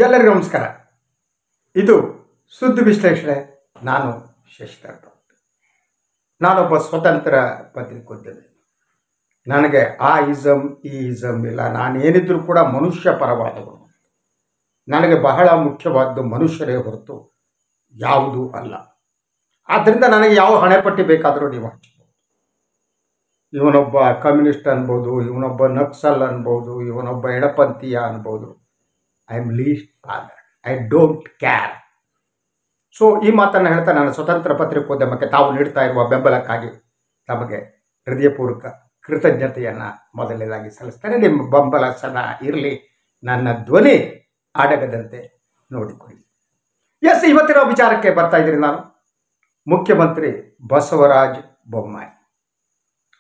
ನಿಮ್ಮೆಲ್ಲರಿಗೂ ನಮಸ್ಕಾರ. ಇದು ಸುದ್ದಿ ವಿಶ್ಲೇಷಣೆ. ನಾನು ಶಶಿಧರ್ ಭಟ್. ನಾನೊಬ್ಬ ಸ್ವತಂತ್ರ ಪತ್ರಿಕೋದ್ಯಮಿ. ನನಗೆ ಆ ಇಸಮ್ ಈ ಇಸಮ್ ಇಲ್ಲ. ನಾನೇನಿದ್ರೂ ಕೂಡ ಮನುಷ್ಯ ಪರವಾದವನು. ನನಗೆ ಬಹಳ ಮುಖ್ಯವಾದ್ದು ಮನುಷ್ಯರೇ ಹೊರತು ಯಾವುದೂ ಅಲ್ಲ. ಆದ್ದರಿಂದ ನನಗೆ ಯಾವ ಹಣೆಪಟ್ಟಿ ಬೇಕಾದರೂ ನೀವು ಹಚ್ಬೋದು. ಇವನೊಬ್ಬ ಕಮ್ಯುನಿಸ್ಟ್ ಅನ್ಬೋದು, ಇವನೊಬ್ಬ ನಕ್ಸಲ್ ಅನ್ಬೋದು, ಇವನೊಬ್ಬ ಎಡಪಂಥೀಯ ಅನ್ಬೋದು. I am list bothered. I don't char. So ಈ ಮಾತನ್ನು ಹೇಳ್ತಾ ನಾನು ಸ್ವತಂತ್ರ ಪತ್ರಿಕೋದ್ಯಮಕ್ಕೆ ತಾವು ನೀಡ್ತಾ ಇರುವ ಬೆಂಬಲಕ್ಕಾಗಿ ತಮಗೆ ಹೃದಯಪೂರ್ವಕ ಕೃತಜ್ಞತೆಯನ್ನು ಮೊದಲನೇದಾಗಿ ಸಲ್ಲಿಸ್ತೇನೆ. ನಿಮ್ಮ ಬೆಂಬಲ ಸದಾ ಇರಲಿ. ನನ್ನ ಧ್ವನಿ ಅಡಗದಂತೆ ನೋಡಿಕೊಳ್ಳಿ. ಎಸ್, ಇವತ್ತಿನ ವಿಚಾರಕ್ಕೆ ಬರ್ತಾ ಇದ್ದೀನಿ. ನಾನು ಮುಖ್ಯಮಂತ್ರಿ ಬಸವರಾಜ ಬೊಮ್ಮಾಯಿ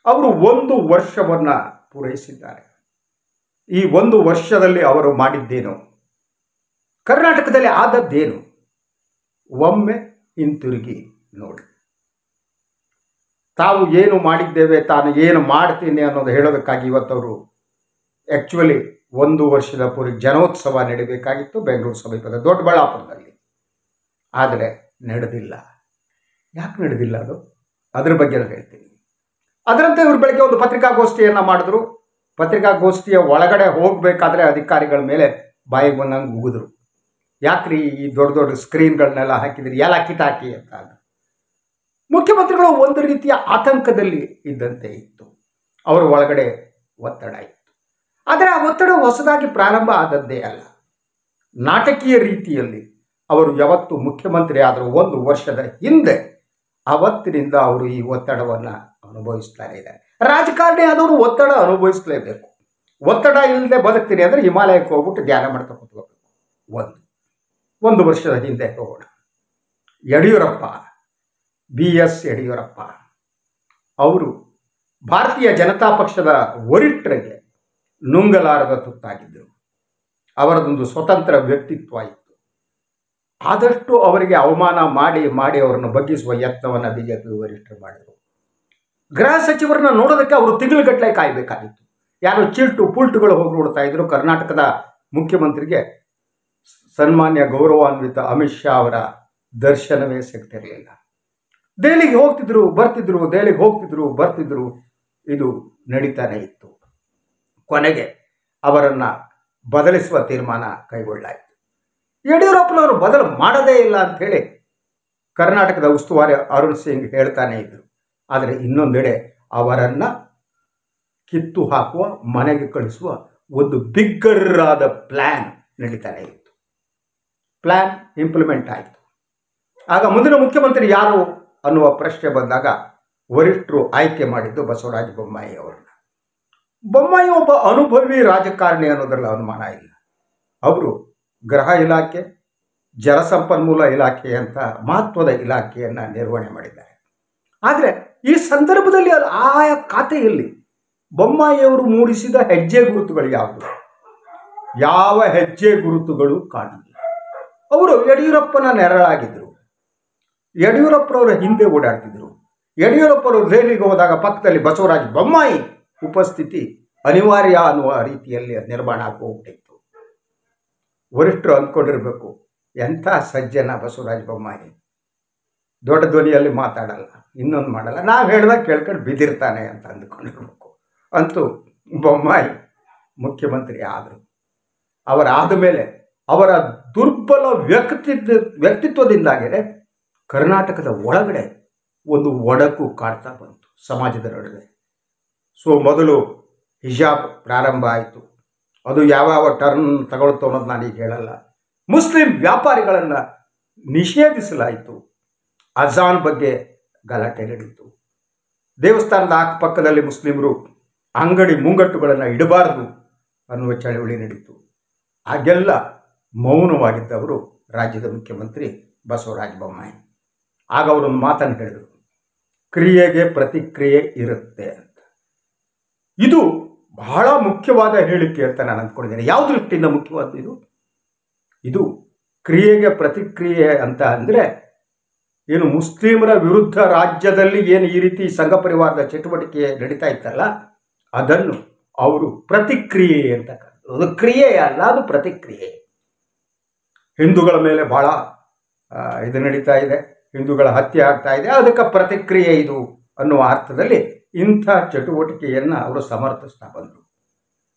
ಅವರು 1 ವರ್ಷವನ್ನು ಪೂರೈಸಿದ್ದಾರೆ. ಈ 1 ವರ್ಷದಲ್ಲಿ ಅವರು ಮಾಡಿದ್ದೇನು, ಕರ್ನಾಟಕದಲ್ಲಿ ಆದದ್ದೇನು, ಒಮ್ಮೆ ಹಿಂತಿರುಗಿ ನೋಡಿ. ತಾವು ಏನು ಮಾಡಿದ್ದೇವೆ, ತಾನು ಏನು ಮಾಡ್ತೀನಿ ಅನ್ನೋದು ಹೇಳೋದಕ್ಕಾಗಿ ಇವತ್ತವರು ಆ್ಯಕ್ಚುಲಿ 1 ವರ್ಷದ ಪೂರ್ವ ಜನೋತ್ಸವ ನಡೀಬೇಕಾಗಿತ್ತು ಬೆಂಗಳೂರು ಸಮೀಪದ ದೊಡ್ಡಬಳ್ಳಾಪುರದಲ್ಲಿ. ಆದರೆ ನಡೆದಿಲ್ಲ. ಯಾಕೆ ನಡೆದಿಲ್ಲ ಅದ್ರ ಬಗ್ಗೆ ಹೇಳ್ತೀನಿ. ಅದರಂತೆ ಇವರು ಬೆಳಗ್ಗೆ ಒಂದು ಪತ್ರಿಕಾಗೋಷ್ಠಿಯನ್ನು ಮಾಡಿದ್ರು. ಪತ್ರಿಕಾಗೋಷ್ಠಿಯ ಒಳಗಡೆ ಹೋಗಬೇಕಾದ್ರೆ ಅಧಿಕಾರಿಗಳ ಮೇಲೆ ಬಾಯಿಗೆ ಬಂದಂಗೆ ಉಗಿದ್ರು. ಯಾಕ್ರಿ ಈ ದೊಡ್ಡ ದೊಡ್ಡ ಸ್ಕ್ರೀನ್ಗಳನ್ನೆಲ್ಲ ಹಾಕಿದ್ರಿ, ಎಲ್ಲ ಕಿತ್ತಾಕಿ ಅಂತ. ಮುಖ್ಯಮಂತ್ರಿಗಳು ಒಂದು ರೀತಿಯ ಆತಂಕದಲ್ಲಿ ಇದ್ದಂತೆ ಇತ್ತು. ಅವರ ಒಳಗಡೆ ಒತ್ತಡ ಇತ್ತು. ಆದರೆ ಆ ಒತ್ತಡ ಹೊಸದಾಗಿ ಪ್ರಾರಂಭ ಆದದ್ದೇ ಅಲ್ಲ. ನಾಟಕೀಯ ರೀತಿಯಲ್ಲಿ ಅವರು ಯಾವತ್ತು ಮುಖ್ಯಮಂತ್ರಿ ಆದರೂ 1 ವರ್ಷದ ಹಿಂದೆ ಅವತ್ತಿನಿಂದ ಅವರು ಈ ಒತ್ತಡವನ್ನು ಅನುಭವಿಸ್ತಾನೆ ಇದ್ದಾರೆ. ರಾಜಕಾರಣಿ ಆದವರು ಒತ್ತಡ ಅನುಭವಿಸಲೇಬೇಕು. ಒತ್ತಡ ಇಲ್ಲದೆ ಬದುಕ್ತೀನಿ ಅಂದರೆ ಹಿಮಾಲಯಕ್ಕೆ ಹೋಗ್ಬಿಟ್ಟು ಧ್ಯಾನ ಮಾಡ್ತಾ ಕೂತ್ಕೋಬೇಕು. 1 ವರ್ಷದ ಹಿಂದೆ ಹೋಗೋಣ. ಯಡಿಯೂರಪ್ಪ, BS ಯಡಿಯೂರಪ್ಪ ಅವರು ಭಾರತೀಯ ಜನತಾ ಪಕ್ಷದ ವರಿಷ್ಠರಿಗೆ ನುಂಗಲಾರದ ತುತ್ತಾಗಿದ್ದರು. ಅವರದೊಂದು ಸ್ವತಂತ್ರ ವ್ಯಕ್ತಿತ್ವ ಇತ್ತು. ಆದಷ್ಟು ಅವರಿಗೆ ಅವಮಾನ ಮಾಡಿ ಮಾಡಿ ಅವರನ್ನು ಬಗ್ಗಿಸುವ ಯತ್ನವನ್ನು BJP ವರಿಷ್ಠರು ಮಾಡಿದರು. ಗೃಹ ಸಚಿವರನ್ನ ನೋಡೋದಕ್ಕೆ ಅವರು ತಿಂಗಳುಗಟ್ಟಲೆ ಕಾಯಬೇಕಾಗಿತ್ತು. ಯಾರೋ ಚಿಲ್ಟು ಪುಲ್ಟುಗಳು ಹೋಗಿ ನೋಡ್ತಾ ಇದ್ರು. ಕರ್ನಾಟಕದ ಮುಖ್ಯಮಂತ್ರಿಗೆ ಸನ್ಮಾನ್ಯ ಗೌರವಾನ್ವಿತ ಅಮಿತ್ ಶಾ ಅವರ ದರ್ಶನವೇ ಸಿಗ್ತಿರಲಿಲ್ಲ. ದೆಹಲಿಗೆ ಹೋಗ್ತಿದ್ರು ಬರ್ತಿದ್ರು, ದೆಹಲಿಗೆ ಹೋಗ್ತಿದ್ರು ಬರ್ತಿದ್ರು. ಇದು ನಡೀತಾನೆ ಇತ್ತು. ಕೊನೆಗೆ ಅವರನ್ನು ಬದಲಿಸುವ ತೀರ್ಮಾನ ಕೈಗೊಳ್ಳಾಯಿತು. ಯಡಿಯೂರಪ್ಪನವರು ಬದಲು ಮಾಡದೇ ಇಲ್ಲ ಅಂಥೇಳಿ ಕರ್ನಾಟಕದ ಉಸ್ತುವಾರಿ ಅರುಣ್ ಸಿಂಗ್ ಹೇಳ್ತಾನೆ ಇದ್ದರು. ಆದರೆ ಇನ್ನೊಂದೆಡೆ ಅವರನ್ನು ಕಿತ್ತು ಹಾಕುವ, ಮನೆಗೆ ಕಳಿಸುವ ಒಂದು ಬಿಗ್ಗರಾದ ಪ್ಲ್ಯಾನ್ ನಡೀತಾನೆ ಇತ್ತು. ಪ್ಲ್ಯಾನ್ ಇಂಪ್ಲಿಮೆಂಟ್ ಆಯಿತು. ಆಗ ಮುಂದಿನ ಮುಖ್ಯಮಂತ್ರಿ ಯಾರು ಅನ್ನುವ ಪ್ರಶ್ನೆ ಬಂದಾಗ ವರಿಷ್ಠರು ಆಯ್ಕೆ ಮಾಡಿದ್ದು ಬಸವರಾಜ ಬೊಮ್ಮಾಯಿ ಅವರನ್ನು. ಬೊಮ್ಮಾಯಿ ಒಬ್ಬ ಅನುಭವಿ ರಾಜಕಾರಣಿ ಅನ್ನೋದ್ರಲ್ಲಿ ಅನುಮಾನ ಇಲ್ಲ. ಅವರು ಗೃಹ ಇಲಾಖೆ, ಜಲಸಂಪನ್ಮೂಲ ಇಲಾಖೆ ಅಂತ ಮಹತ್ವದ ಇಲಾಖೆಯನ್ನು ನಿರ್ವಹಣೆ ಮಾಡಿದ್ದಾರೆ. ಆದರೆ ಈ ಸಂದರ್ಭದಲ್ಲಿ ಆಯಾ ಖಾತೆಯಲ್ಲಿ ಬೊಮ್ಮಾಯಿಯವರು ಮೂಡಿಸಿದ ಹೆಜ್ಜೆ ಗುರುತುಗಳು ಯಾವುದು? ಯಾವ ಹೆಜ್ಜೆ ಗುರುತುಗಳು ಕಾಣಲಿಲ್ಲ. ಅವರು ಯಡಿಯೂರಪ್ಪನ ನೆರಳಾಗಿದ್ದರು. ಯಡಿಯೂರಪ್ಪನವರ ಹಿಂದೆ ಓಡಾಡ್ತಿದ್ರು. ಯಡಿಯೂರಪ್ಪನವರು ದೆಹಲಿಗೆ ಹೋದಾಗ ಪಕ್ಕದಲ್ಲಿ ಬಸವರಾಜ ಬೊಮ್ಮಾಯಿ ಉಪಸ್ಥಿತಿ ಅನಿವಾರ್ಯ ಅನ್ನುವ ರೀತಿಯಲ್ಲಿ ನಿರ್ಮಾಣ ಆಗೋಗ್ಬಿಟ್ಟಿತ್ತು. ವರಿಷ್ಠರು ಅಂದ್ಕೊಂಡಿರಬೇಕು, ಎಂಥ ಸಜ್ಜನ ಬಸವರಾಜ ಬೊಮ್ಮಾಯಿ, ದೊಡ್ಡ ಧ್ವನಿಯಲ್ಲಿ ಮಾತಾಡಲ್ಲ, ಇನ್ನೊಂದು ಮಾಡಲ್ಲ, ನಾವು ಹೇಳಿದಾಗ ಕೇಳ್ಕೊಂಡು ಬಿದ್ದಿರ್ತಾನೆ ಅಂತ ಅಂದ್ಕೊಂಡಿರ್ಬೇಕು. ಅಂತೂ ಬೊಮ್ಮಾಯಿ ಮುಖ್ಯಮಂತ್ರಿ ಆದರು. ಅವರಾದ ಮೇಲೆ ಅವರ ದುರ್ಬಲ ವ್ಯಕ್ತಿತ್ವದಿಂದಾಗೇ ಕರ್ನಾಟಕದ ಒಳಗಡೆ ಒಂದು ಒಡಕು ಕಾಡ್ತಾ ಬಂತು ಸಮಾಜದ ನಡುವೆ. ಸೊ ಮೊದಲು ಹಿಜಾಬ್ ಪ್ರಾರಂಭ ಆಯಿತು. ಅದು ಯಾವ ಟರ್ನ್ ತಗೊಳ್ತು ಅನ್ನೋದು ನಾನೀಗ ಹೇಳಲ್ಲ. ಮುಸ್ಲಿಂ ವ್ಯಾಪಾರಿಗಳನ್ನು ನಿಷೇಧಿಸಲಾಯಿತು. ಅಜಾನ್ ಬಗ್ಗೆ ಗಲಾಟೆ ನಡೀತು. ದೇವಸ್ಥಾನದ ಅಕ್ಕಪಕ್ಕದಲ್ಲಿ ಮುಸ್ಲಿಮರು ಅಂಗಡಿ ಮುಂಗಟ್ಟುಗಳನ್ನು ಇಡಬಾರದು ಅನ್ನುವ ಚಳವಳಿ ನಡೀತು. ಹಾಗೆಲ್ಲ ಮೌನವಾಗಿದ್ದವರು ರಾಜ್ಯದ ಮುಖ್ಯಮಂತ್ರಿ ಬಸವರಾಜ ಬೊಮ್ಮಾಯಿ. ಆಗ ಅವರೊಂದು ಮಾತನ್ನು ಹೇಳಿದರು, ಕ್ರಿಯೆಗೆ ಪ್ರತಿಕ್ರಿಯೆ ಇರುತ್ತೆ ಅಂತ. ಇದು ಬಹಳ ಮುಖ್ಯವಾದ ಹೇಳಿಕೆ ಅಂತ ನಾನು ಅಂದ್ಕೊಂಡಿದ್ದೇನೆ. ಯಾವ ದೃಷ್ಟಿಯಿಂದ ಮುಖ್ಯವಾದ ಇದು ಕ್ರಿಯೆಗೆ ಪ್ರತಿಕ್ರಿಯೆ ಅಂತ ಅಂದರೆ ಏನು ಮುಸ್ಲಿಮರ ವಿರುದ್ಧ ರಾಜ್ಯದಲ್ಲಿ ಏನು ಈ ರೀತಿ ಸಂಘ ಪರಿವಾರದ ಚಟುವಟಿಕೆ ನಡೀತಾ ಇತ್ತಲ್ಲ, ಅದನ್ನು ಅವರು ಪ್ರತಿಕ್ರಿಯೆ ಅಂತ ಕರೆದರು. ಅದು ಕ್ರಿಯೆ ಅಲ್ಲ, ಅದು ಪ್ರತಿಕ್ರಿಯೆ. ಹಿಂದೂಗಳ ಮೇಲೆ ಭಾಳ ಇದು ನಡೀತಾ ಇದೆ, ಹಿಂದೂಗಳ ಹತ್ಯೆ ಆಗ್ತಾ ಇದೆ, ಅದಕ್ಕೆ ಪ್ರತಿಕ್ರಿಯೆ ಇದು ಅನ್ನುವ ಅರ್ಥದಲ್ಲಿ ಇಂಥ ಚಟುವಟಿಕೆಯನ್ನು ಅವರು ಸಮರ್ಥಿಸ್ತಾ ಬಂದರು.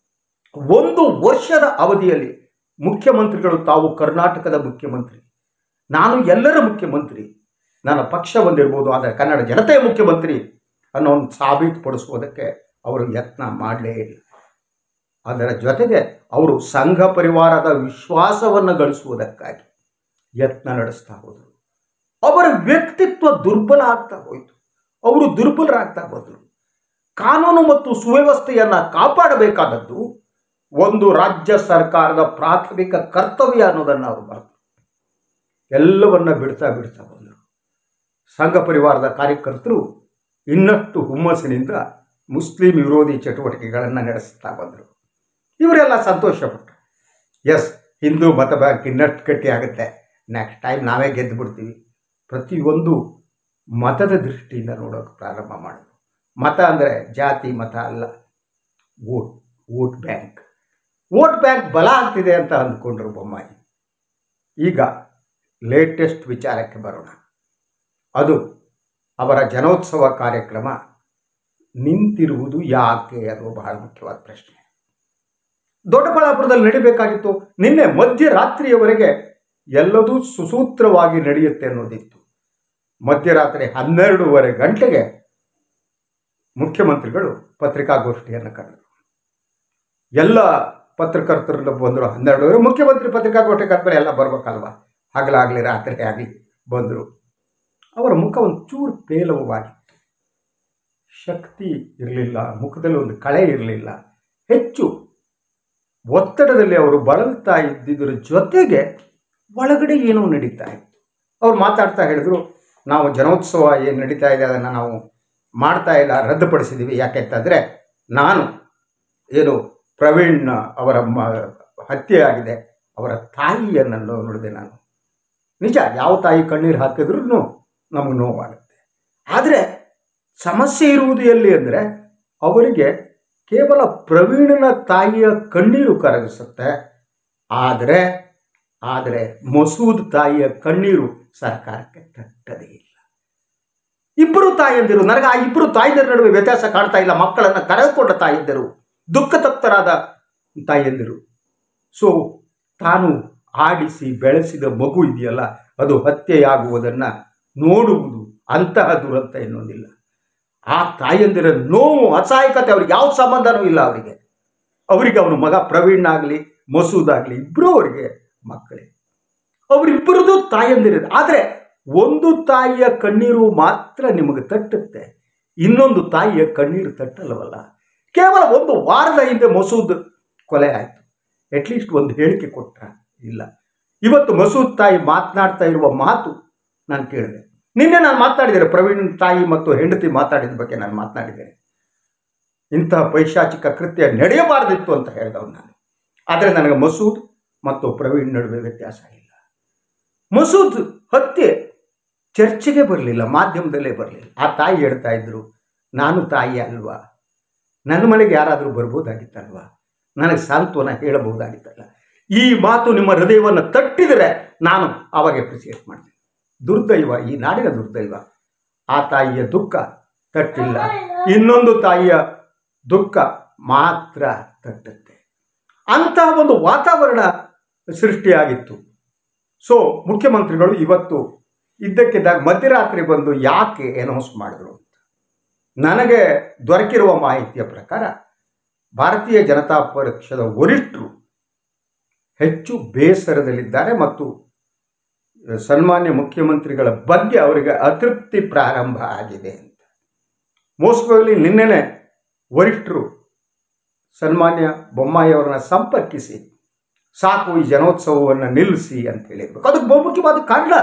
1 ವರ್ಷದ ಅವಧಿಯಲ್ಲಿ ಮುಖ್ಯಮಂತ್ರಿಗಳು, ತಾವು ಕರ್ನಾಟಕದ ಮುಖ್ಯಮಂತ್ರಿ, ನಾನು ಎಲ್ಲರ ಮುಖ್ಯಮಂತ್ರಿ, ನನ್ನ ಪಕ್ಷ ಒಂದಿರ್ಬೋದು ಆದರೆ ಕನ್ನಡ ಜನತೆಯ ಮುಖ್ಯಮಂತ್ರಿ ಅನ್ನೋ ಒಂದು ಸಾಬೀತುಪಡಿಸುವುದಕ್ಕೆ ಅವರು ಯತ್ನ ಮಾಡಲೇ ಇಲ್ಲ. ಅದರ ಜೊತೆಗೆ ಅವರು ಸಂಘ ಪರಿವಾರದ ವಿಶ್ವಾಸವನ್ನು ಗಳಿಸುವುದಕ್ಕಾಗಿ ಯತ್ನ ನಡೆಸ್ತಾ ಹೋದರು. ಅವರ ವ್ಯಕ್ತಿತ್ವ ದುರ್ಬಲ ಆಗ್ತಾ ಹೋಯಿತು, ಅವರು ದುರ್ಬಲರಾಗ್ತಾ ಹೋದರು. ಕಾನೂನು ಮತ್ತು ಸುವ್ಯವಸ್ಥೆಯನ್ನು ಕಾಪಾಡಬೇಕಾದದ್ದು ಒಂದು ರಾಜ್ಯ ಸರ್ಕಾರದ ಪ್ರಾಥಮಿಕ ಕರ್ತವ್ಯ ಅನ್ನೋದನ್ನು ಅವರು ಬರೆದರು. ಎಲ್ಲವನ್ನ ಬಿಡ್ತಾ ಬಂದರು. ಸಂಘ ಪರಿವಾರದ ಕಾರ್ಯಕರ್ತರು ಇನ್ನಷ್ಟು ಹುಮ್ಮಸ್ಸಿನಿಂದ ಮುಸ್ಲಿಂ ವಿರೋಧಿ ಚಟುವಟಿಕೆಗಳನ್ನು ನಡೆಸ್ತಾ ಬಂದರು. ಇವರೆಲ್ಲ ಸಂತೋಷಪಟ್ಟರು. ಎಸ್, ಹಿಂದೂ ಮತ ಬ್ಯಾಂಕ್ ಇನ್ನಷ್ಟು ಗಟ್ಟಿ ಆಗುತ್ತೆ, ನೆಕ್ಸ್ಟ್ ಟೈಮ್ ನಾವೇ ಗೆದ್ದು ಬಿಡ್ತೀವಿ. ಪ್ರತಿಯೊಂದು ಮತದ ದೃಷ್ಟಿಯಿಂದ ನೋಡೋಕೆ ಪ್ರಾರಂಭ ಮಾಡಿದ್ರು. ಮತ ಅಂದರೆ ಜಾತಿ ಮತ ಅಲ್ಲ, ವೋಟ್ ಬ್ಯಾಂಕ್. ವೋಟ್ ಬ್ಯಾಂಕ್ ಬಲ ಆಗ್ತಿದೆ ಅಂತ ಅಂದ್ಕೊಂಡ್ರು ಬೊಮ್ಮಾಯಿ. ಈಗ ಲೇಟೆಸ್ಟ್ ವಿಚಾರಕ್ಕೆ ಬರೋಣ. ಅದು ಅವರ ಜನೋತ್ಸವ ಕಾರ್ಯಕ್ರಮ ನಿಂತಿರುವುದು ಯಾಕೆ ಅನ್ನೋ ಬಹಳ ಮುಖ್ಯವಾದ ಪ್ರಶ್ನೆ. ದೊಡ್ಡಬಳ್ಳಾಪುರದಲ್ಲಿ ನಡೀಬೇಕಾಗಿತ್ತು. ನಿನ್ನೆ ಮಧ್ಯರಾತ್ರಿಯವರೆಗೆ ಎಲ್ಲದೂ ಸುಸೂತ್ರವಾಗಿ ನಡೆಯುತ್ತೆ ಅನ್ನೋದಿತ್ತು. ಮಧ್ಯರಾತ್ರಿ 12:30 ಗಂಟೆಗೆ ಮುಖ್ಯಮಂತ್ರಿಗಳು ಪತ್ರಿಕಾಗೋಷ್ಠಿಯನ್ನು ಕರೆದರು. ಎಲ್ಲ ಪತ್ರಕರ್ತರನ್ನ ಬಂದರು. 12:30 ಮುಖ್ಯಮಂತ್ರಿ ಪತ್ರಿಕಾಗೋಷ್ಠಿ ಕರೆದ್ರೆ ಎಲ್ಲ ಬರ್ಬೇಕಲ್ವ, ಹಗಲಾಗಲಿ ರಾತ್ರಿ ಆಗಲಿ ಬಂದರು. ಅವರ ಮುಖ ಒಂಚೂರು ಪೇಲವವಾಗಿತ್ತು, ಶಕ್ತಿ ಇರಲಿಲ್ಲ, ಮುಖದಲ್ಲಿ ಒಂದು ಕಳೆ ಇರಲಿಲ್ಲ, ಹೆಚ್ಚು ಒತ್ತಡದಲ್ಲಿ ಅವರು ಬಳಲ್ತಾ ಇದ್ದಿದ್ದರ ಜೊತೆಗೆ ಒಳಗಡೆ ಏನೋ ನಡೀತಾ ಇತ್ತು. ಅವ್ರು ಮಾತಾಡ್ತಾ ಹೇಳಿದ್ರು, ನಾವು ಜನೋತ್ಸವ ಏನು ನಡೀತಾ ಇದೆ ಅದನ್ನು ನಾವು ಮಾಡ್ತಾ ಇಲ್ಲ, ರದ್ದುಪಡಿಸಿದ್ದೀವಿ. ಯಾಕೆಂತಂದರೆ ನಾನು ಏನು ಪ್ರವೀಣ್ ಅವರ ಹತ್ಯೆ ಆಗಿದೆ, ಅವರ ತಾಯಿಯನ್ನು ನೋಡಿದೆ ನಾನು. ನಿಜ, ಯಾವ ತಾಯಿ ಕಣ್ಣೀರು ಹಾಕಿದ್ರೂ ನಮಗೆ ನೋವಾಗುತ್ತೆ. ಆದರೆ ಸಮಸ್ಯೆ ಇರುವುದು ಎಲ್ಲಿ ಅಂದರೆ ಅವರಿಗೆ ಕೇವಲ ಪ್ರವೀಣನ ತಾಯಿಯ ಕಣ್ಣೀರು ಕರಗಿಸುತ್ತೆ, ಆದರೆ ಮಸೂದ್ ತಾಯಿಯ ಕಣ್ಣೀರು ಸರ್ಕಾರಕ್ಕೆ ತಟ್ಟದೇ ಇಲ್ಲ. ಇಬ್ಬರು ತಾಯಿಯಂದಿರು, ನನಗೆ ಆ ಇಬ್ಬರು ತಾಯಿಯರ ನಡುವೆ ವ್ಯತ್ಯಾಸ ಕಾಣ್ತಾ ಇಲ್ಲ. ಮಕ್ಕಳನ್ನು ಕರೆದುಕೊಂಡ ತಾಯಿಯಂದಿರು, ದುಃಖತಪ್ತರಾದ ತಾಯಿಯಂದಿರು. ಸೊ ತಾನು ಆಡಿಸಿ ಬೆಳೆಸಿದ ಮಗು ಇದೆಯಲ್ಲ, ಅದು ಹತ್ಯೆಯಾಗುವುದನ್ನು ನೋಡುವುದು ಅಂತಹ ದುರಂತ ಇನ್ನೊಂದಿಲ್ಲ. ಆ ತಾಯಿಯಂದಿರ ನೋವು, ಅಸಹಾಯಕತೆ, ಅವ್ರಿಗೆ ಯಾವ ಸಂಬಂಧನೂ ಇಲ್ಲ. ಅವರಿಗೆ ಅವನ ಮಗ ಪ್ರವೀಣ್ ಆಗಲಿ ಮಸೂದ್ ಆಗಲಿ ಇಬ್ಬರು ಅವರಿಗೆ ಮಕ್ಕಳೇ. ಅವರಿಬ್ಬರದು ತಾಯಿಯಂದಿರ. ಆದರೆ ಒಂದು ತಾಯಿಯ ಕಣ್ಣೀರು ಮಾತ್ರ ನಿಮಗೆ ತಟ್ಟುತ್ತೆ, ಇನ್ನೊಂದು ತಾಯಿಯ ಕಣ್ಣೀರು ತಟ್ಟಲ್ಲವಲ್ಲ. ಕೇವಲ 1 ವಾರದ ಹಿಂದೆ ಮಸೂದ್ ಕೊಲೆ ಆಯಿತು. ಅಟ್ಲೀಸ್ಟ್ ಒಂದು ಹೇಳಿಕೆ ಕೊಟ್ಟ ಇಲ್ಲ. ಇವತ್ತು ಮಸೂದ್ ತಾಯಿ ಮಾತನಾಡ್ತಾ ಇರುವ ಮಾತು ನಾನು ಕೇಳಿದೆ. ನಿನ್ನೆ ನಾನು ಮಾತನಾಡಿದ್ದೇನೆ, ಪ್ರವೀಣ್ ತಾಯಿ ಮತ್ತು ಹೆಂಡತಿ ಮಾತಾಡಿದ ಬಗ್ಗೆ ನಾನು ಮಾತನಾಡಿದ್ದೇನೆ. ಇಂತಹ ಪೈಶಾಚಿಕ ಕೃತ್ಯ ನಡೆಯಬಾರದಿತ್ತು ಅಂತ ಹೇಳಿದವನು ನಾನು. ಆದರೆ ನನಗೆ ಮಸೂದ್ ಮತ್ತು ಪ್ರವೀಣ್ ನಡುವೆ ವ್ಯತ್ಯಾಸ ಇಲ್ಲ. ಮಸೂದ್ ಹತ್ಯೆ ಚರ್ಚೆಗೆ ಬರಲಿಲ್ಲ, ಮಾಧ್ಯಮದಲ್ಲೇ ಬರಲಿಲ್ಲ. ಆ ತಾಯಿ ಹೇಳ್ತಾ ಇದ್ರು, ನಾನು ತಾಯಿ ಅಲ್ವಾ, ನನ್ನ ಮನೆಗೆ ಯಾರಾದರೂ ಬರ್ಬೋದಾಗಿತ್ತಲ್ವಾ, ನನಗೆ ಸಾಂತ್ವನ ಹೇಳಬಹುದಾಗಿತ್ತಲ್ಲ. ಈ ಮಾತು ನಿಮ್ಮ ಹೃದಯವನ್ನು ತಟ್ಟಿದರೆ ನಾನು ಆವಾಗ ಅಪ್ರಿಸಿಯೇಟ್ ಮಾಡ್ತೀನಿ. ದುರ್ದೈವ, ಈ ನಾಡಿನ ದುರ್ದೈವ, ಆ ತಾಯಿಯ ದುಃಖ ತಟ್ಟಿಲ್ಲ, ಇನ್ನೊಂದು ತಾಯಿಯ ದುಃಖ ಮಾತ್ರ ತಟ್ಟುತ್ತೆ. ಅಂತಹ ಒಂದು ವಾತಾವರಣ ಸೃಷ್ಟಿಯಾಗಿತ್ತು. ಸೊ ಮುಖ್ಯಮಂತ್ರಿಗಳು ಇವತ್ತು ಇದ್ದಕ್ಕಿದ್ದಾಗ ಮಧ್ಯರಾತ್ರಿ ಬಂದು ಯಾಕೆ ಅನೌನ್ಸ್ ಮಾಡಿದ್ರು ಅಂತ ನನಗೆ ದೊರಕಿರುವ ಮಾಹಿತಿಯ ಪ್ರಕಾರ ಭಾರತೀಯ ಜನತಾ ಪಕ್ಷದ ವರಿಷ್ಠರು ಹೆಚ್ಚು ಬೇಸರದಲ್ಲಿದ್ದಾರೆ ಮತ್ತು ಸನ್ಮಾನ್ಯ ಮುಖ್ಯಮಂತ್ರಿಗಳ ಬಗ್ಗೆ ಅವರಿಗೆ ಅತೃಪ್ತಿ ಪ್ರಾರಂಭ ಆಗಿದೆ ಅಂತ. ಮೋಸ್ಕೋದಲ್ಲಿ ನಿನ್ನೆನೆ ವರಿಷ್ಠರು ಸನ್ಮಾನ್ಯ ಬೊಮ್ಮಾಯಿಯವರನ್ನ ಸಂಪರ್ಕಿಸಿ ಸಾಕು ಈ ಜನೋತ್ಸವವನ್ನು ನಿಲ್ಲಿಸಿ ಅಂತ ಹೇಳಿರ್ಬೇಕು. ಅದಕ್ಕೆ ಬಹುಮುಖ್ಯವಾದ ಕಾರಣ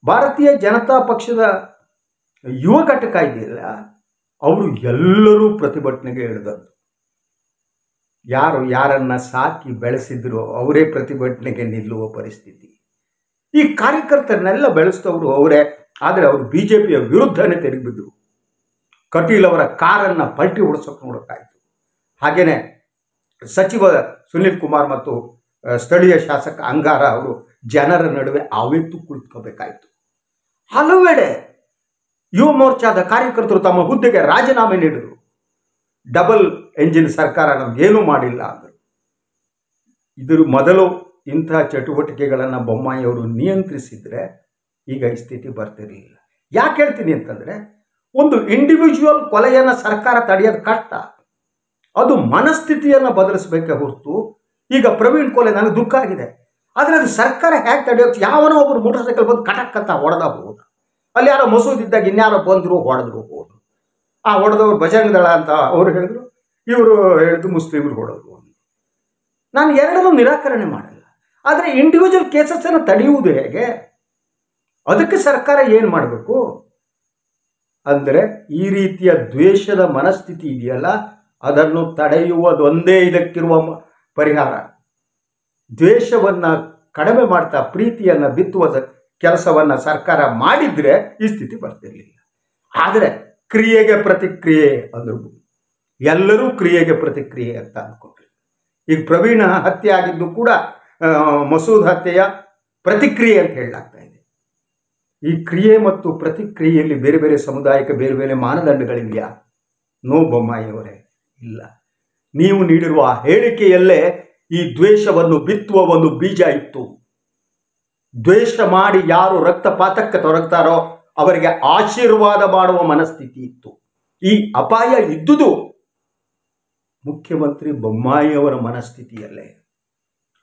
ಭಾರತೀಯ ಜನತಾ ಪಕ್ಷದ ಯುವ ಘಟಕ ಇದೆಯಲ್ಲ, ಅವರು ಎಲ್ಲರೂ ಪ್ರತಿಭಟನೆಗೆ ಇಳಿದದ್ದು. ಯಾರನ್ನ ಸಾಕಿ ಬೆಳೆಸಿದ್ರು ಅವರೇ ಪ್ರತಿಭಟನೆಗೆ ನಿಲ್ಲುವ ಪರಿಸ್ಥಿತಿ. ಈ ಕಾರ್ಯಕರ್ತರನ್ನೆಲ್ಲ ಬೆಳೆಸಿದವರು ಅವರೇ. ಆದರೆ ಅವರು BJPಯ ವಿರುದ್ಧನೇ ತಿರುಗಿಬಿದ್ರು. ಕಟೀಲ್ ಅವರ ಕಾರನ್ನು ಪಲ್ಟಿ ಹೊಡಿಸೋಕೆ ನೋಡೋಕ್ಕಾಯಿತು. ಹಾಗೆಯೇ ಸಚಿವ ಸುನೀಲ್ ಕುಮಾರ್ ಮತ್ತು ಸ್ಥಳೀಯ ಶಾಸಕ ಅಂಗಾರ ಅವರು ಜನರ ನಡುವೆ ಆವೇತು ಕುಳಿತುಕೋಬೇಕಾಯಿತು. ಹಲವೆಡೆ ಯುವ ಮೋರ್ಚಾದ ಕಾರ್ಯಕರ್ತರು ತಮ್ಮ ಹುದ್ದೆಗೆ ರಾಜೀನಾಮೆ ನೀಡಿದರು. ಡಬಲ್ ಎಂಜಿನ್ ಸರ್ಕಾರ ನಮಗೇನೂ ಮಾಡಿಲ್ಲ ಅಂದರು. ಇದರ ಮೊದಲು ಇಂಥ ಚಟುವಟಿಕೆಗಳನ್ನು ಬೊಮ್ಮಾಯಿಯವರು ನಿಯಂತ್ರಿಸಿದರೆ ಈಗ ಈ ಸ್ಥಿತಿ ಬರ್ತಿರಲಿಲ್ಲ. ಯಾಕೆ ಹೇಳ್ತೀನಿ ಅಂತಂದರೆ, ಒಂದು ಇಂಡಿವಿಜುವಲ್ ಕೊಲೆಯನ್ನು ಸರ್ಕಾರ ತಡೆಯೋದು ಕಷ್ಟ, ಅದು ಮನಸ್ಥಿತಿಯನ್ನು ಬದಲಿಸಬೇಕೇ ಹೊರತು. ಈಗ ಪ್ರವೀಣ್ ಕೊಲೆ ನನಗೆ ದುಃಖ ಆಗಿದೆ, ಆದರೆ ಅದು ಸರ್ಕಾರ ಹೇಗೆ ತಡೆಯೋದು? ಯಾವನೋ ಒಬ್ಬರು ಮೋಟರ್ ಸೈಕಲ್ ಬಂದು ಕಟಕ್ಕಂತ ಹೊಡೆದ ಹೋದ, ಅಲ್ಲಿ ಯಾರೋ ಮಸೂದಿದ್ದಾಗ ಇನ್ಯಾರೋ ಬಂದರು ಹೊಡೆದ್ರು ಹೋದರು. ಆ ಹೊಡೆದವ್ರು ಬಜರಂಗ ದಳ ಅಂತ ಅವರು ಹೇಳಿದ್ರು, ಇವರು ಹೇಳಿದ್ರು ಮುಸ್ಲಿಮರು ಹೊಡೆದ್ರು. ನಾನು ಎರಡನ್ನೂ ನಿರಾಕರಣೆ ಮಾಡಲ್ಲ, ಆದರೆ ಇಂಡಿವಿಜುವಲ್ ಕೇಸಸ್ಸನ್ನು ತಡೆಯುವುದು ಹೇಗೆ? ಅದಕ್ಕೆ ಸರ್ಕಾರ ಏನು ಮಾಡಬೇಕು ಅಂದರೆ, ಈ ರೀತಿಯ ದ್ವೇಷದ ಮನಸ್ಥಿತಿ ಇದೆಯಲ್ಲ, ಅದನ್ನು ತಡೆಯುವುದೊಂದೇ ಇದಕ್ಕಿರುವ ಪರಿಹಾರ. ದ್ವೇಷವನ್ನು ಕಡಿಮೆ ಮಾಡ್ತಾ ಪ್ರೀತಿಯನ್ನು ಬಿತ್ತುವ ಕೆಲಸವನ್ನು ಸರ್ಕಾರ ಮಾಡಿದರೆ ಈ ಸ್ಥಿತಿ ಬರ್ತಿರಲಿಲ್ಲ. ಆದರೆ ಕ್ರಿಯೆಗೆ ಪ್ರತಿಕ್ರಿಯೆ ಅಂದರು, ಎಲ್ಲರೂ ಕ್ರಿಯೆಗೆ ಪ್ರತಿಕ್ರಿಯೆ ಅಂತ ಅಂದ್ಕೊಂಡ್ರು. ಈಗ ಪ್ರವೀಣ ಹತ್ಯೆ ಆಗಿದ್ದು ಕೂಡ ಮಸೂದ್ ಹತ್ಯೆಯ ಪ್ರತಿಕ್ರಿಯೆ ಅಂತ ಹೇಳಲಾಗ್ತಾ ಇದೆ. ಈ ಕ್ರಿಯೆ ಮತ್ತು ಪ್ರತಿಕ್ರಿಯೆಯಲ್ಲಿ ಬೇರೆ ಬೇರೆ ಸಮುದಾಯಕ್ಕೆ ಬೇರೆ ಬೇರೆ ಮಾನದಂಡಗಳಿವೆಯಾ? ನೋ ಬೊಮ್ಮಾಯಿಯವರೇ, ಇಲ್ಲ. ನೀವು ನೀಡಿರುವ ಹೇಳಿಕೆಯಲ್ಲೇ ಈ ದ್ವೇಷವನ್ನು ಬಿತ್ತುವ ಒಂದು ಬೀಜ ಇತ್ತು. ದ್ವೇಷ ಮಾಡಿ ಯಾರು ರಕ್ತಪಾತಕ್ಕೆ ತೊಡಗ್ತಾರೋ ಅವರಿಗೆ ಆಶೀರ್ವಾದ ಮಾಡುವ ಮನಸ್ಥಿತಿ ಇತ್ತು. ಈ ಅಪಾಯ ಇದ್ದುದು ಮುಖ್ಯಮಂತ್ರಿ ಬೊಮ್ಮಾಯಿಯವರ ಮನಸ್ಥಿತಿಯಲ್ಲೇ.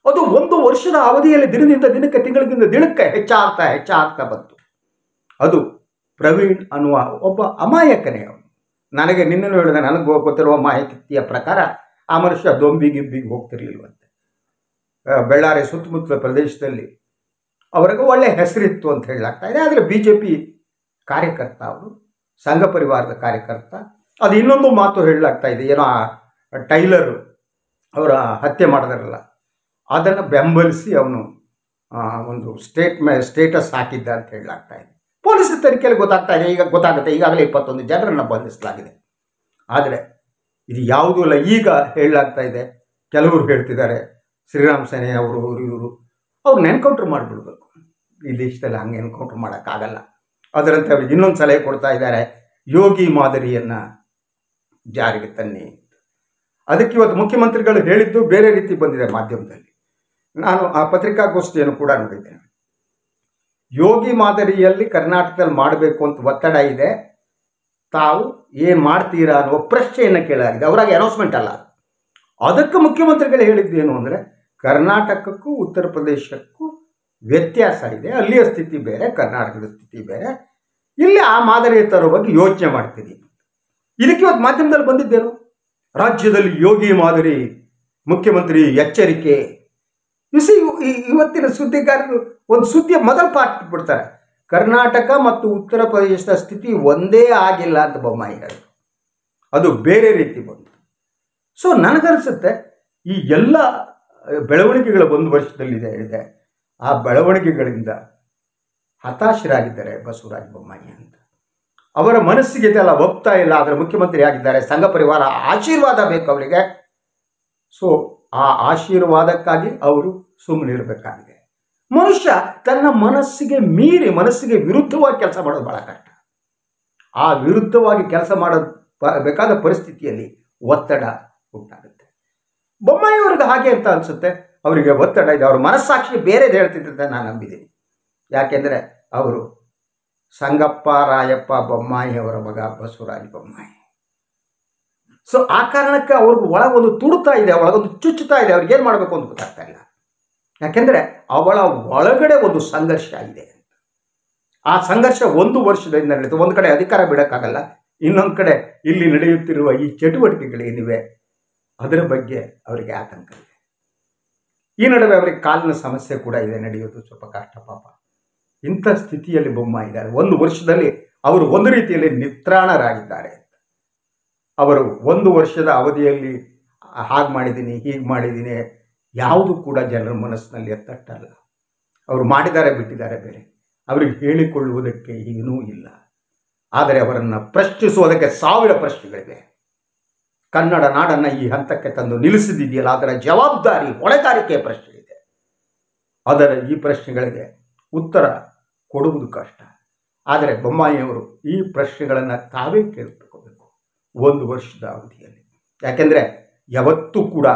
ಅದು ಒಂದು ವರ್ಷದ ಅವಧಿಯಲ್ಲಿ ದಿನದಿಂದ ದಿನಕ್ಕೆ, ತಿಂಗಳಿಂದ ದಿನಕ್ಕೆ ಹೆಚ್ಚಾಗ್ತಾ ಬಂತು. ಅದು ಪ್ರವೀಣ್ ಅನ್ನುವ ಒಬ್ಬ ಅಮಾಯಕನೇ ಅವನು. ನನಗೆ ನಿನ್ನೆ ಹೇಳಿದೆ, ನನಗೆ ಗೊತ್ತಿರುವ ಮಾಹಿತಿಯ ಪ್ರಕಾರ ಆ ಮನುಷ್ಯ ದೊಂಬಿಗಿಂಬಿಗೆ ಹೋಗ್ತಿರ್ಲಿಲ್ವಂತೆ. ಬೆಳ್ಳಾರಿ ಸುತ್ತಮುತ್ತಲ ಪ್ರದೇಶದಲ್ಲಿ ಅವರಿಗೆ ಒಳ್ಳೆಯ ಹೆಸರಿತ್ತು ಅಂತ ಹೇಳಲಾಗ್ತಾ ಇದೆ. ಆದರೆ BJP ಕಾರ್ಯಕರ್ತ, ಅವರು ಸಂಘ ಪರಿವಾರದ ಕಾರ್ಯಕರ್ತ. ಅದು ಇನ್ನೊಂದು ಮಾತು ಹೇಳಲಾಗ್ತಾ ಇದೆ, ಏನೋ ಟೈಲರ್ ಅವರ ಹತ್ಯೆ ಮಾಡಿದಾರಲ್ಲ, ಅದನ್ನು ಬೆಂಬಲಿಸಿ ಅವನು ಒಂದು ಸ್ಟೇಟಸ್ ಹಾಕಿದ್ದ ಅಂತ ಹೇಳಲಾಗ್ತಾ ಇದೆ. ಪೊಲೀಸ್ ತನಿಖೆಯಲ್ಲಿ ಗೊತ್ತಾಗ್ತಾ ಇದೆ, ಈಗ ಗೊತ್ತಾಗುತ್ತೆ. ಈಗಾಗಲೇ 21 ಜನರನ್ನು ಬಂಧಿಸಲಾಗಿದೆ. ಆದರೆ ಇದು ಯಾವುದೂ ಇಲ್ಲ. ಈಗ ಹೇಳಲಾಗ್ತಾ ಇದೆ, ಕೆಲವರು ಹೇಳ್ತಿದ್ದಾರೆ ಶ್ರೀರಾಮ್ ಸೇನೆ ಅವರು ಇವರು ಅವ್ರನ್ನ ಎನ್ಕೌಂಟ್ರ್ ಮಾಡಿಬಿಡ್ಬೇಕು. ಈ ದೇಶದಲ್ಲಿ ಹಂಗೆ ಎನ್ಕೌಂಟ್ರ್ ಮಾಡೋಕ್ಕಾಗಲ್ಲ. ಅದರಂತೆ ಅವ್ರಿಗೆ ಇನ್ನೊಂದು ಸಲಹೆ ಕೊಡ್ತಾ ಇದ್ದಾರೆ, ಯೋಗಿ ಮಾದರಿಯನ್ನು ಜಾರಿಗೆ ತನ್ನಿ. ಅದಕ್ಕೆ ಇವತ್ತು ಮುಖ್ಯಮಂತ್ರಿಗಳು ಹೇಳಿದ್ದು ಬೇರೆ ರೀತಿ ಬಂದಿದೆ ಮಾಧ್ಯಮದಲ್ಲಿ. ನಾನು ಆ ಪತ್ರಿಕಾಗೋಷ್ಠಿಯನ್ನು ಕೂಡ ನೋಡಿದ್ದೇನೆ. ಯೋಗಿ ಮಾದರಿಯಲ್ಲಿ ಕರ್ನಾಟಕದಲ್ಲಿ ಮಾಡಬೇಕು ಅಂತ ಒತ್ತಡ ಇದೆ, ತಾವು ಏನು ಮಾಡ್ತೀರಾ ಅನ್ನುವ ಪ್ರಶ್ನೆಯನ್ನು ಕೇಳಲಾಗಿದೆ. ಅವರಾಗಿ ಅನೌನ್ಸ್ಮೆಂಟ್ ಅಲ್ಲ. ಅದಕ್ಕೆ ಮುಖ್ಯಮಂತ್ರಿಗಳು ಹೇಳಿದ್ದೇನು ಅಂದರೆ, ಕರ್ನಾಟಕಕ್ಕೂ ಉತ್ತರ ಪ್ರದೇಶಕ್ಕೂ ವ್ಯತ್ಯಾಸ ಇದೆ, ಅಲ್ಲಿಯ ಸ್ಥಿತಿ ಬೇರೆ, ಕರ್ನಾಟಕದ ಸ್ಥಿತಿ ಬೇರೆ, ಇಲ್ಲಿ ಆ ಮಾದರಿಯ ತರೋ ಬಗ್ಗೆ ಯೋಚನೆ ಮಾಡ್ತೀನಿ. ಇದಕ್ಕೆ ಇವತ್ತು ಮಾಧ್ಯಮದಲ್ಲಿ ಬಂದಿದ್ದೇನು, ರಾಜ್ಯದಲ್ಲಿ ಯೋಗಿ ಮಾದರಿ ಮುಖ್ಯಮಂತ್ರಿ ಎಚ್ಚರಿಕೆ. ಇಸಿ ಇವತ್ತಿನ ಸುದ್ದಿಗಾರರು ಒಂದು ಸುದ್ದಿಯ ಮೊದಲ ಪಾಠ ಬಿಡ್ತಾರೆ, ಕರ್ನಾಟಕ ಮತ್ತು ಉತ್ತರ ಪ್ರದೇಶದ ಸ್ಥಿತಿ ಒಂದೇ ಆಗಿಲ್ಲ ಅಂತ ಬೊಮ್ಮಾಯಿ ಹೇಳಿದ್ರು. ಅದು ಬೇರೆ ರೀತಿ ಬಂತು. ಸೊ ನನಗನ್ಸುತ್ತೆ ಈ ಎಲ್ಲ ಬೆಳವಣಿಗೆಗಳ ಒಂದು ವರ್ಷದಲ್ಲಿದೆ ಇದೆ, ಆ ಬೆಳವಣಿಗೆಗಳಿಂದ ಹತಾಶರಾಗಿದ್ದಾರೆ ಬಸವರಾಜ ಬೊಮ್ಮಾಯಿ ಅಂತ. ಅವರ ಮನಸ್ಸಿಗೆ ಇದೆಲ್ಲ ಒಪ್ತಾ ಇಲ್ಲ. ಆದರೆ ಮುಖ್ಯಮಂತ್ರಿ ಆಗಿದ್ದಾರೆ, ಸಂಘ ಪರಿವಾರ ಆಶೀರ್ವಾದ ಬೇಕು ಅವರಿಗೆ. ಸೊ ಆ ಆಶೀರ್ವಾದಕ್ಕಾಗಿ ಅವರು ಸುಮ್ಮನಿರಬೇಕಾಗಿದೆ. ಮನುಷ್ಯ ತನ್ನ ಮನಸ್ಸಿಗೆ ಮೀರಿ, ಮನಸ್ಸಿಗೆ ವಿರುದ್ಧವಾಗಿ ಕೆಲಸ ಮಾಡೋದು ಭಾಳ ಕಷ್ಟ. ಆ ವಿರುದ್ಧವಾಗಿ ಕೆಲಸ ಬೇಕಾದ ಪರಿಸ್ಥಿತಿಯಲ್ಲಿ ಒತ್ತಡ ಉಂಟಾಗುತ್ತೆ. ಬೊಮ್ಮಾಯಿಯವ್ರಿಗೆ ಹಾಗೆ ಅಂತ ಅನಿಸುತ್ತೆ, ಅವರಿಗೆ ಒತ್ತಡ ಇದೆ. ಅವ್ರ ಮನಸ್ಸಾಕ್ಷಿ ಬೇರೆದು ಹೇಳ್ತಿದ್ದಂತ ನಾನು ನಂಬಿದ್ದೀನಿ. ಯಾಕೆಂದರೆ ಅವರು ಸಂಗಪ್ಪ ರಾಯಪ್ಪ ಬೊಮ್ಮಾಯಿಯವರ ಮಗ ಬಸವರಾಜ ಬೊಮ್ಮಾಯಿ. ಸೊ ಆ ಕಾರಣಕ್ಕೆ ಅವ್ರಿಗೆ ಒಳಗೊಂದು ತುಡುತ್ತಾ ಇದೆ, ಒಳಗೊಂದು ಚುಚ್ಚುತ್ತಾ ಇದೆ. ಅವ್ರಿಗೇನು ಮಾಡಬೇಕು ಅಂತ ಗೊತ್ತಾಗ್ತಾ ಇಲ್ಲ. ಯಾಕೆಂದರೆ ಅವಳ ಒಳಗಡೆ ಒಂದು ಸಂಘರ್ಷ ಇದೆ. ಆ ಸಂಘರ್ಷ ಒಂದು ವರ್ಷದಿಂದ ನಡೆಯುತ್ತೆ. ಒಂದು ಕಡೆ ಅಧಿಕಾರ ಬಿಡೋಕ್ಕಾಗಲ್ಲ, ಇನ್ನೊಂದು ಕಡೆ ಇಲ್ಲಿ ನಡೆಯುತ್ತಿರುವ ಈ ಚಟುವಟಿಕೆಗಳೇನಿವೆ ಅದರ ಬಗ್ಗೆ ಅವರಿಗೆ ಆತಂಕ ಇದೆ. ಈ ನಡುವೆ ಅವರಿಗೆ ಕಾಲಿನ ಸಮಸ್ಯೆ ಕೂಡ ಇದೆ, ನಡೆಯೋದು ಸ್ವಲ್ಪ ಕಷ್ಟ ಪಾಪ. ಇಂಥ ಸ್ಥಿತಿಯಲ್ಲಿ ಬೊಮ್ಮಾಯಿ ಇದ್ದಾರೆ. ಒಂದು ವರ್ಷದಲ್ಲಿ ಅವರು ಒಂದು ರೀತಿಯಲ್ಲಿ ನಿತ್ರಾಣರಾಗಿದ್ದಾರೆ. ಅವರು ಒಂದು ವರ್ಷದ ಅವಧಿಯಲ್ಲಿ ಹಾಗೆ ಮಾಡಿದ್ದೀನಿ, ಹೀಗೆ ಮಾಡಿದ್ದೀನಿ, ಯಾವುದು ಕೂಡ ಜನರ ಮನಸ್ಸಿನಲ್ಲಿ ತಟ್ಟಲ್ಲ. ಅವರು ಮಾಡಿದ್ದಾರೆ, ಬಿಟ್ಟಿದ್ದಾರೆ ಬೇರೆ. ಅವರಿಗೆ ಹೇಳಿಕೊಳ್ಳುವುದಕ್ಕೆ ಏನೂ ಇಲ್ಲ. ಆದರೆ ಅವರನ್ನು ಪ್ರಶ್ನಿಸುವುದಕ್ಕೆ 1000 ಪ್ರಶ್ನೆಗಳಿವೆ. ಕನ್ನಡ ನಾಡನ್ನು ಈ ಹಂತಕ್ಕೆ ತಂದು ನಿಲ್ಲಿಸಿದೆಯಲ್ಲ, ಅದರ ಜವಾಬ್ದಾರಿ, ಹೊಣೆಗಾರಿಕೆಯ ಪ್ರಶ್ನೆ ಇದೆ. ಅದರ ಈ ಪ್ರಶ್ನೆಗಳಿಗೆ ಉತ್ತರ ಕೊಡುವುದು ಕಷ್ಟ. ಆದರೆ ಬೊಮ್ಮಾಯಿಯವರು ಈ ಪ್ರಶ್ನೆಗಳನ್ನು ತಾವೇ ಕೇಳ್ಕೋಬೇಕು 1 ವರ್ಷದ ಅವಧಿಯಲ್ಲಿ. ಯಾಕೆಂದರೆ ಯಾವತ್ತೂ ಕೂಡ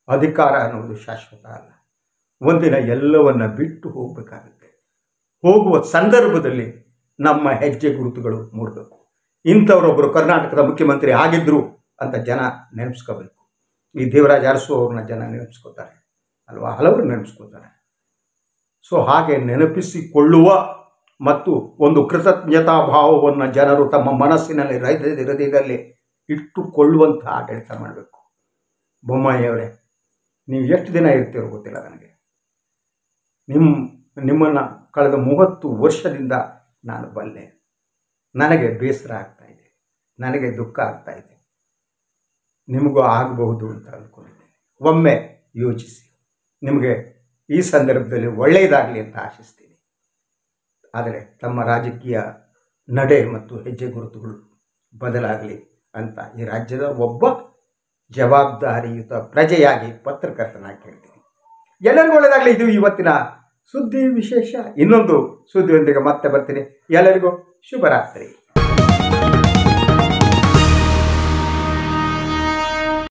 ಅಧಿಕಾರ ಅನ್ನೋದು ಶಾಶ್ವತ ಅಲ್ಲ. ಒಂದಿನ ಎಲ್ಲವನ್ನ ಬಿಟ್ಟು ಹೋಗಬೇಕಾಗುತ್ತೆ. ಹೋಗುವ ಸಂದರ್ಭದಲ್ಲಿ ನಮ್ಮ ಹೆಜ್ಜೆ ಗುರುತುಗಳು ಮೂಡಬೇಕು. ಇಂಥವರೊಬ್ಬರು ಕರ್ನಾಟಕದ ಮುಖ್ಯಮಂತ್ರಿ ಆಗಿದ್ದರು ಅಂತ ಜನ ನೆನೆಸ್ಕೋಬೇಕು. ಈ ದೇವರಾಜ ಅರಸು ಅವ್ರನ್ನ ಜನ ನೆನೆಸ್ಕೋತಾರೆ ಅಲ್ವಾ, ಹಲವರು ನೆನೆಸ್ಕೋತಾರೆ. ಸೊ ಹಾಗೆ ನೆನಪಿಸಿಕೊಳ್ಳುವ ಮತ್ತು ಒಂದು ಕೃತಜ್ಞತಾ ಭಾವವನ್ನು ಜನರು ತಮ್ಮ ಮನಸ್ಸಿನಲ್ಲಿ ಹೃದಯದಲ್ಲಿ ಇಟ್ಟುಕೊಳ್ಳುವಂಥ ಆಡಳಿತ ಮಾಡಬೇಕು. ಬೊಮ್ಮಾಯಿಯವರೇ, ನೀವು ಎಷ್ಟು ದಿನ ಇರ್ತೀರೋ ಗೊತ್ತಿಲ್ಲ ನನಗೆ. ನಿಮ್ಮನ್ನು ಕಳೆದ 30 ವರ್ಷದಿಂದ ನಾನು ಬಲ್ಲೆ. ನನಗೆ ಬೇಸರ ಆಗ್ತಾಯಿದೆ, ನನಗೆ ದುಃಖ ಆಗ್ತಾಯಿದೆ. ನಿಮಗೂ ಆಗಬಹುದು ಅಂತ ಅಂದ್ಕೊಂಡಿದ್ದೇನೆ. ಒಮ್ಮೆ ಯೋಚಿಸಿ. ನಿಮಗೆ ಈ ಸಂದರ್ಭದಲ್ಲಿ ಒಳ್ಳೆಯದಾಗಲಿ ಅಂತ ಆಶಿಸ್ತೀನಿ. ಆದರೆ ತಮ್ಮ ರಾಜಕೀಯ ನಡೆ ಮತ್ತು ಹೆಜ್ಜೆ ಗುರುತುಗಳು ಬದಲಾಗಲಿ ಅಂತ ಈ ರಾಜ್ಯದ ಒಬ್ಬ ಜವಾಬ್ದಾರಿಯುತ ಪ್ರಜೆಯಾಗಿ ಪತ್ರಕರ್ತನಾಗಿ ಕೇಳ್ತೀನಿ. ಎಲ್ಲರಿಗೂ ಒಳ್ಳೆಯದಾಗಲಿ. ಇದು ಇವತ್ತಿನ ಸುದ್ದಿ ವಿಶೇಷ. ಇನ್ನೊಂದು ಸುದ್ದಿಯೊಂದಿಗೆ ಮತ್ತೆ ಬರ್ತೀನಿ. ಎಲ್ಲರಿಗೂ ಶುಭರಾತ್ರಿ.